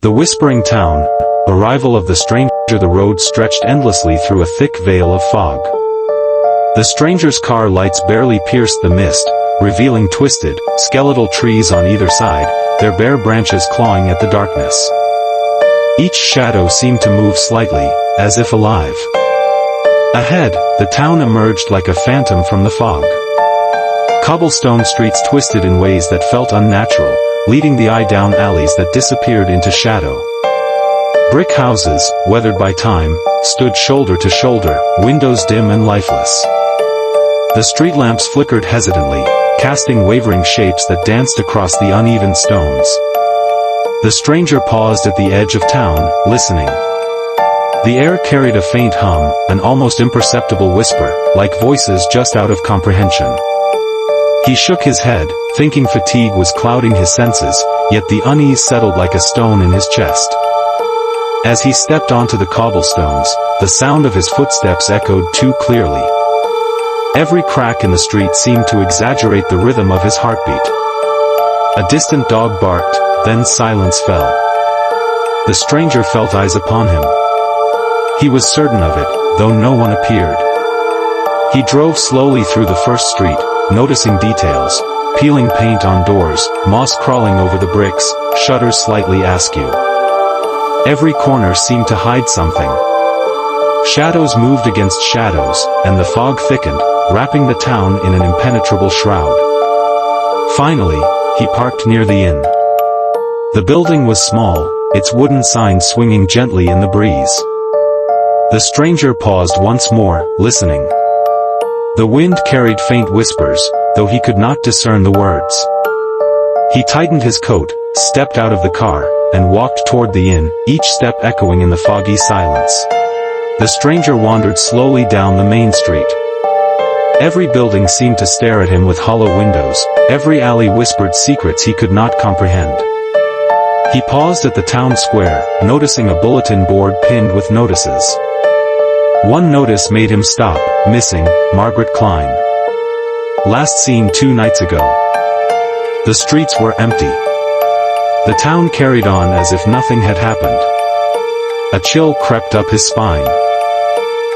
The Whispering Town. Arrival of the stranger. The road stretched endlessly through a thick veil of fog. The stranger's car lights barely pierced the mist, revealing twisted, skeletal trees on either side, their bare branches clawing at the darkness. Each shadow seemed to move slightly, as if alive. Ahead, the town emerged like a phantom from the fog. Cobblestone streets twisted in ways that felt unnatural, leading the eye down alleys that disappeared into shadow. Brick houses, weathered by time, stood shoulder to shoulder, windows dim and lifeless. The street lamps flickered hesitantly, casting wavering shapes that danced across the uneven stones. The stranger paused at the edge of town, listening. The air carried a faint hum, an almost imperceptible whisper, like voices just out of comprehension. He shook his head, thinking fatigue was clouding his senses, yet the unease settled like a stone in his chest. As he stepped onto the cobblestones, the sound of his footsteps echoed too clearly. Every crack in the street seemed to exaggerate the rhythm of his heartbeat. A distant dog barked, then silence fell. The stranger felt eyes upon him. He was certain of it, though no one appeared. He drove slowly through the first street, noticing details, peeling paint on doors, moss crawling over the bricks, shutters slightly askew. Every corner seemed to hide something. Shadows moved against shadows, and the fog thickened, wrapping the town in an impenetrable shroud. Finally, he parked near the inn. The building was small, its wooden sign swinging gently in the breeze. The stranger paused once more, listening. The wind carried faint whispers, though he could not discern the words. He tightened his coat, stepped out of the car, and walked toward the inn, each step echoing in the foggy silence. The stranger wandered slowly down the main street. Every building seemed to stare at him with hollow windows, every alley whispered secrets he could not comprehend. He paused at the town square, noticing a bulletin board pinned with notices. One notice made him stop, missing, Margaret Klein. Last seen 2 nights ago. The streets were empty. The town carried on as if nothing had happened. A chill crept up his spine.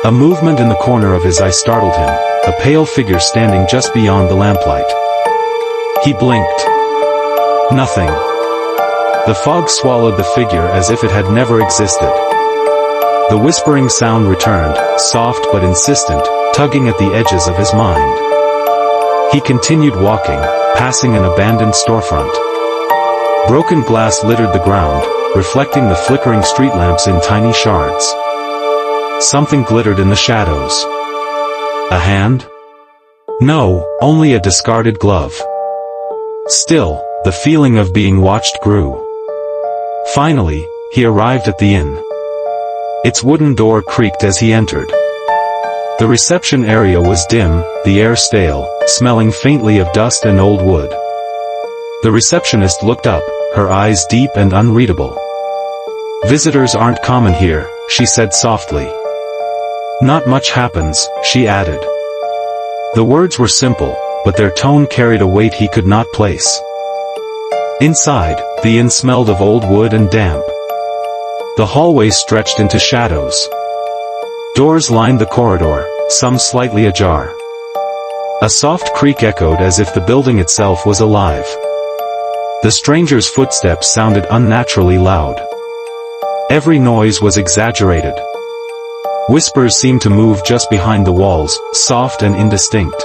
A movement in the corner of his eye startled him, a pale figure standing just beyond the lamplight. He blinked. Nothing. The fog swallowed the figure as if it had never existed. The whispering sound returned, soft but insistent, tugging at the edges of his mind. He continued walking, passing an abandoned storefront. Broken glass littered the ground, reflecting the flickering street lamps in tiny shards. Something glittered in the shadows. A hand? No, only a discarded glove. Still, the feeling of being watched grew. Finally, he arrived at the inn. Its wooden door creaked as he entered. The reception area was dim, the air stale, smelling faintly of dust and old wood. The receptionist looked up, her eyes deep and unreadable. "Visitors aren't common here," she said softly. "Not much happens," she added. The words were simple, but their tone carried a weight he could not place. Inside, the inn smelled of old wood and damp. The hallway stretched into shadows. Doors lined the corridor, some slightly ajar. A soft creak echoed as if the building itself was alive. The stranger's footsteps sounded unnaturally loud. Every noise was exaggerated. Whispers seemed to move just behind the walls, soft and indistinct.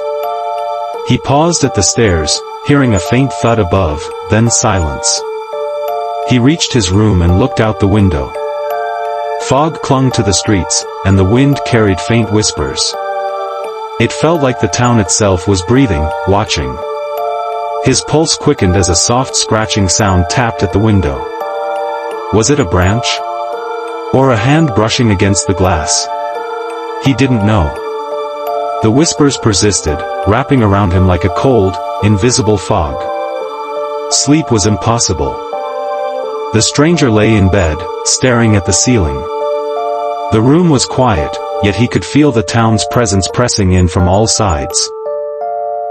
He paused at the stairs, hearing a faint thud above, then silence. He reached his room and looked out the window. Fog clung to the streets, and the wind carried faint whispers. It felt like the town itself was breathing, watching. His pulse quickened as a soft scratching sound tapped at the window. Was it a branch? Or a hand brushing against the glass? He didn't know. The whispers persisted, wrapping around him like a cold, invisible fog. Sleep was impossible. The stranger lay in bed, staring at the ceiling. The room was quiet, yet he could feel the town's presence pressing in from all sides.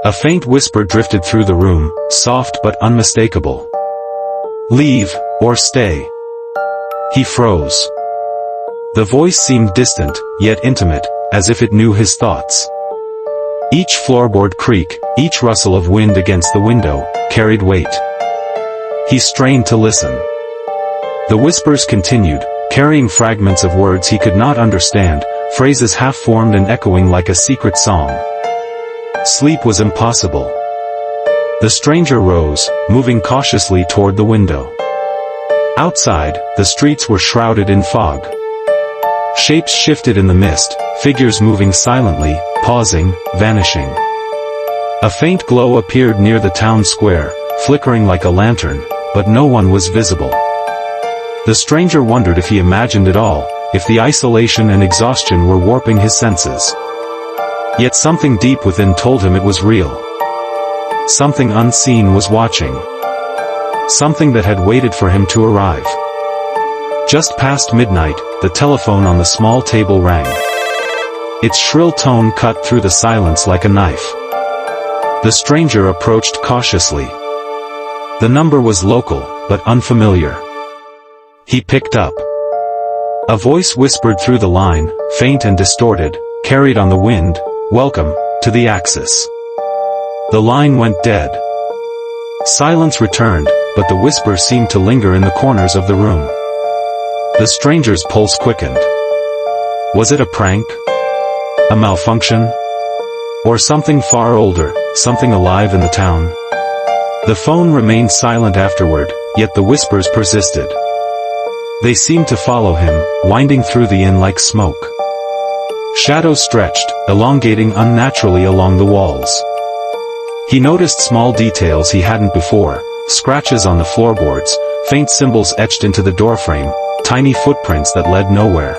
A faint whisper drifted through the room, soft but unmistakable. "Leave, or stay." He froze. The voice seemed distant, yet intimate, as if it knew his thoughts. Each floorboard creak, each rustle of wind against the window, carried weight. He strained to listen. The whispers continued, carrying fragments of words he could not understand, phrases half-formed and echoing like a secret song. Sleep was impossible. The stranger rose, moving cautiously toward the window. Outside, the streets were shrouded in fog. Shapes shifted in the mist, figures moving silently, pausing, vanishing. A faint glow appeared near the town square, flickering like a lantern, but no one was visible. The stranger wondered if he imagined it all, if the isolation and exhaustion were warping his senses. Yet something deep within told him it was real. Something unseen was watching. Something that had waited for him to arrive. Just past midnight, the telephone on the small table rang. Its shrill tone cut through the silence like a knife. The stranger approached cautiously. The number was local, but unfamiliar. He picked up. A voice whispered through the line, faint and distorted, carried on the wind, "Welcome, to the Axis." The line went dead. Silence returned, but the whisper seemed to linger in the corners of the room. The stranger's pulse quickened. Was it a prank? A malfunction? Or something far older, something alive in the town? The phone remained silent afterward, yet the whispers persisted. They seemed to follow him, winding through the inn like smoke. Shadows stretched, elongating unnaturally along the walls. He noticed small details he hadn't before, scratches on the floorboards, faint symbols etched into the doorframe, tiny footprints that led nowhere.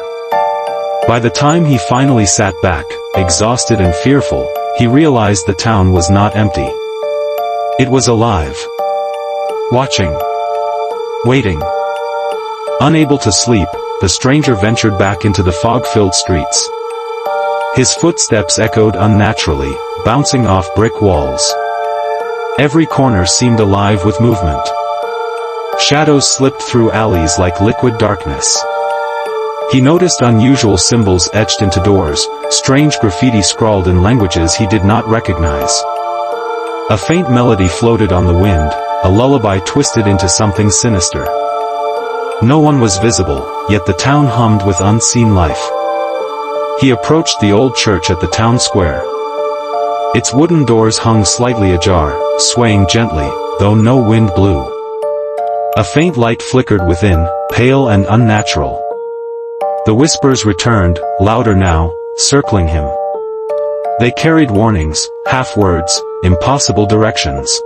By the time he finally sat back, exhausted and fearful, he realized the town was not empty. It was alive. Watching. Waiting. Unable to sleep, the stranger ventured back into the fog-filled streets. His footsteps echoed unnaturally, bouncing off brick walls. Every corner seemed alive with movement. Shadows slipped through alleys like liquid darkness. He noticed unusual symbols etched into doors, strange graffiti scrawled in languages he did not recognize. A faint melody floated on the wind, a lullaby twisted into something sinister. No one was visible, yet the town hummed with unseen life. He approached the old church at the town square. Its wooden doors hung slightly ajar, swaying gently, though no wind blew. A faint light flickered within, pale and unnatural. The whispers returned, louder now, circling him. They carried warnings, half-words, impossible directions.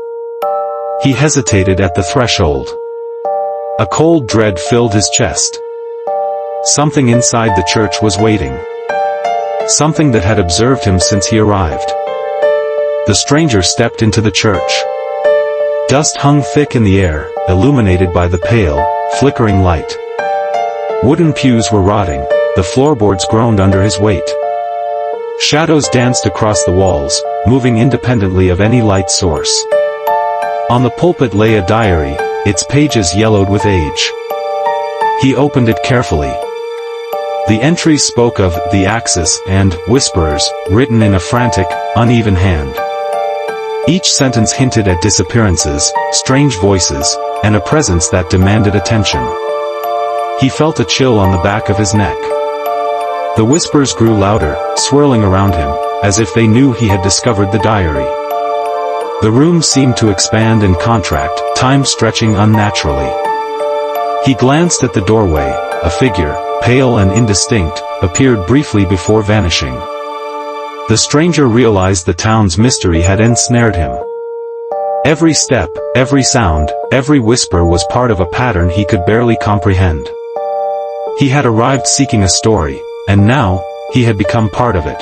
He hesitated at the threshold. A cold dread filled his chest. Something inside the church was waiting. Something that had observed him since he arrived. The stranger stepped into the church. Dust hung thick in the air, illuminated by the pale, flickering light. Wooden pews were rotting, the floorboards groaned under his weight. Shadows danced across the walls, moving independently of any light source. On the pulpit lay a diary, its pages yellowed with age. He opened it carefully. The entries spoke of the Axis and whisperers, written in a frantic, uneven hand. Each sentence hinted at disappearances, strange voices, and a presence that demanded attention. He felt a chill on the back of his neck. The whispers grew louder, swirling around him, as if they knew he had discovered the diary. The room seemed to expand and contract, time stretching unnaturally. He glanced at the doorway. A figure, pale and indistinct, appeared briefly before vanishing. The stranger realized the town's mystery had ensnared him. Every step, every sound, every whisper was part of a pattern he could barely comprehend. He had arrived seeking a story, and now, he had become part of it.